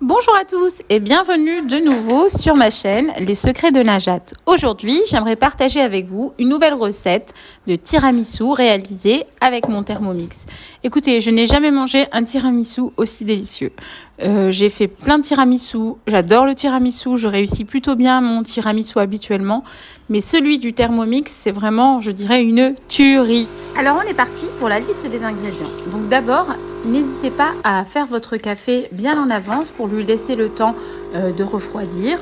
Bonjour à tous et bienvenue de nouveau sur ma chaîne Les Secrets de Najat. Aujourd'hui, j'aimerais partager avec vous une nouvelle recette de tiramisu réalisée avec mon Thermomix. Écoutez, je n'ai jamais mangé un tiramisu aussi délicieux. J'ai fait plein de tiramisu, j'adore le tiramisu, je réussis plutôt bien mon tiramisu habituellement, mais celui du Thermomix, c'est vraiment, je dirais, une tuerie. Alors on est parti pour la liste des ingrédients. Donc d'abord, n'hésitez pas à faire votre café bien en avance pour lui laisser le temps de refroidir.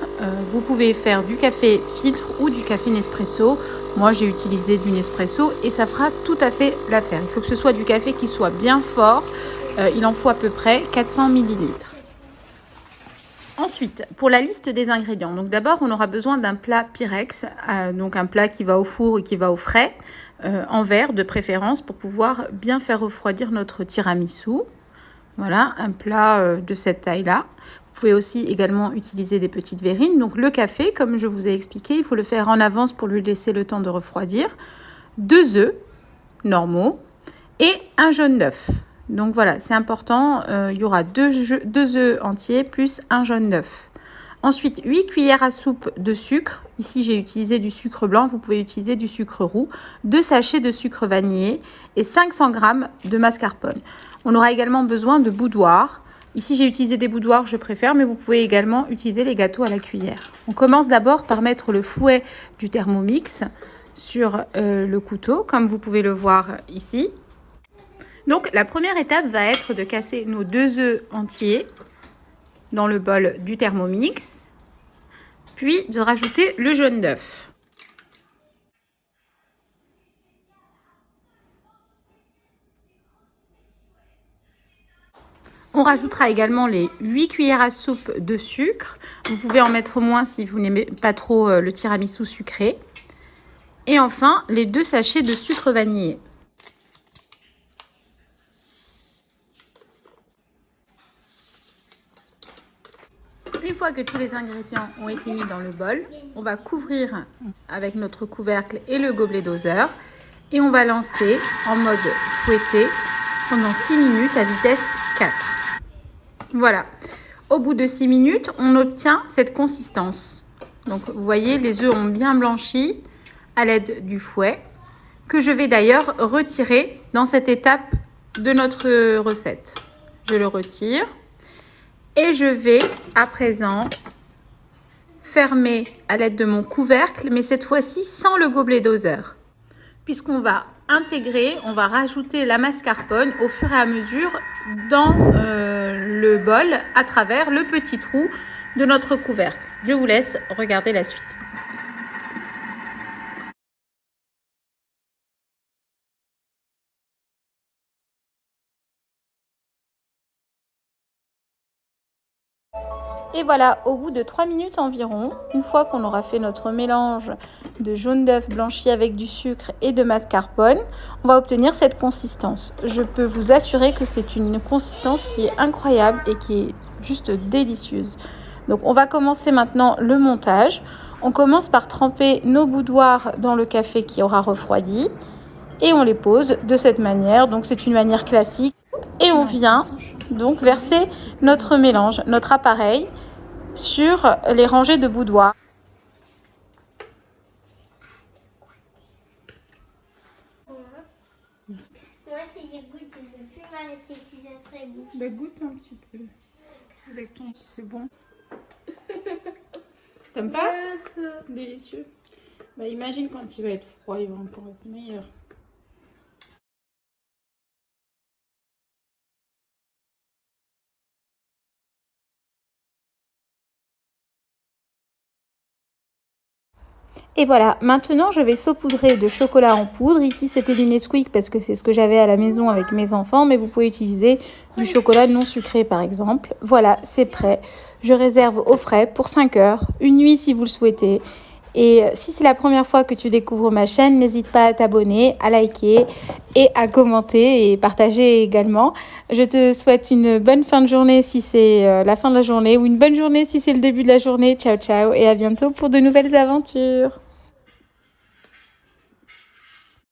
Vous pouvez faire du café filtre ou du café Nespresso. Moi, j'ai utilisé du Nespresso et ça fera tout à fait l'affaire. Il faut que ce soit du café qui soit bien fort. Il en faut à peu près 400 ml. Ensuite, pour la liste des ingrédients, donc d'abord on aura besoin d'un plat Pyrex, donc un plat qui va au four et qui va au frais, en verre de préférence pour pouvoir bien faire refroidir notre tiramisu. Voilà, un plat de cette taille-là. Vous pouvez aussi également utiliser des petites verrines. Donc le café, comme je vous ai expliqué, il faut le faire en avance pour lui laisser le temps de refroidir. 2 œufs normaux et un jaune d'œuf. Donc voilà, c'est important, il y aura 2 œufs entiers plus un jaune d'œuf. Ensuite, 8 cuillères à soupe de sucre. Ici, j'ai utilisé du sucre blanc, vous pouvez utiliser du sucre roux. 2 sachets de sucre vanillé et 500 g de mascarpone. On aura également besoin de boudoir. Ici, j'ai utilisé des boudoirs, je préfère, mais vous pouvez également utiliser les gâteaux à la cuillère. On commence d'abord par mettre le fouet du Thermomix sur le couteau, comme vous pouvez le voir ici. Donc, la première étape va être de casser nos 2 œufs entiers dans le bol du Thermomix, puis de rajouter le jaune d'œuf. On rajoutera également les 8 cuillères à soupe de sucre. Vous pouvez en mettre moins si vous n'aimez pas trop le tiramisu sucré. Et enfin, les 2 sachets de sucre vanillé. Une fois que tous les ingrédients ont été mis dans le bol, on va couvrir avec notre couvercle et le gobelet doseur et on va lancer en mode fouetté pendant 6 minutes à vitesse 4. Voilà. Au bout de 6 minutes, on obtient cette consistance. Donc vous voyez, les œufs ont bien blanchi à l'aide du fouet que je vais d'ailleurs retirer dans cette étape de notre recette. Je le retire. Et je vais à présent fermer à l'aide de mon couvercle, mais cette fois-ci sans le gobelet doseur. Puisqu'on va intégrer, on va rajouter la mascarpone au fur et à mesure dans le bol à travers le petit trou de notre couvercle. Je vous laisse regarder la suite. Et voilà, au bout de 3 minutes environ, une fois qu'on aura fait notre mélange de jaune d'œuf blanchi avec du sucre et de mascarpone, on va obtenir cette consistance. Je peux vous assurer que c'est une consistance qui est incroyable et qui est juste délicieuse. Donc on va commencer maintenant le montage. On commence par tremper nos boudoirs dans le café qui aura refroidi et on les pose de cette manière. Donc c'est une manière classique. Et on vient donc verser notre mélange, notre appareil, sur les rangées de boudoirs. Moi, si je goûte, je ne veux plus m'arrêter si ça serait bon. Bah, goûte un petit peu. Avec ton si c'est bon. T'aimes pas? Délicieux. Bah, imagine quand il va être froid, il va encore être meilleur. Et voilà, maintenant je vais saupoudrer de chocolat en poudre. Ici c'était du Nesquik parce que c'est ce que j'avais à la maison avec mes enfants, mais vous pouvez utiliser du chocolat non sucré par exemple. Voilà, c'est prêt. Je réserve au frais pour 5 heures, une nuit si vous le souhaitez. Et si c'est la première fois que tu découvres ma chaîne, n'hésite pas à t'abonner, à liker et à commenter et partager également. Je te souhaite une bonne fin de journée si c'est la fin de la journée ou une bonne journée si c'est le début de la journée. Ciao ciao et à bientôt pour de nouvelles aventures.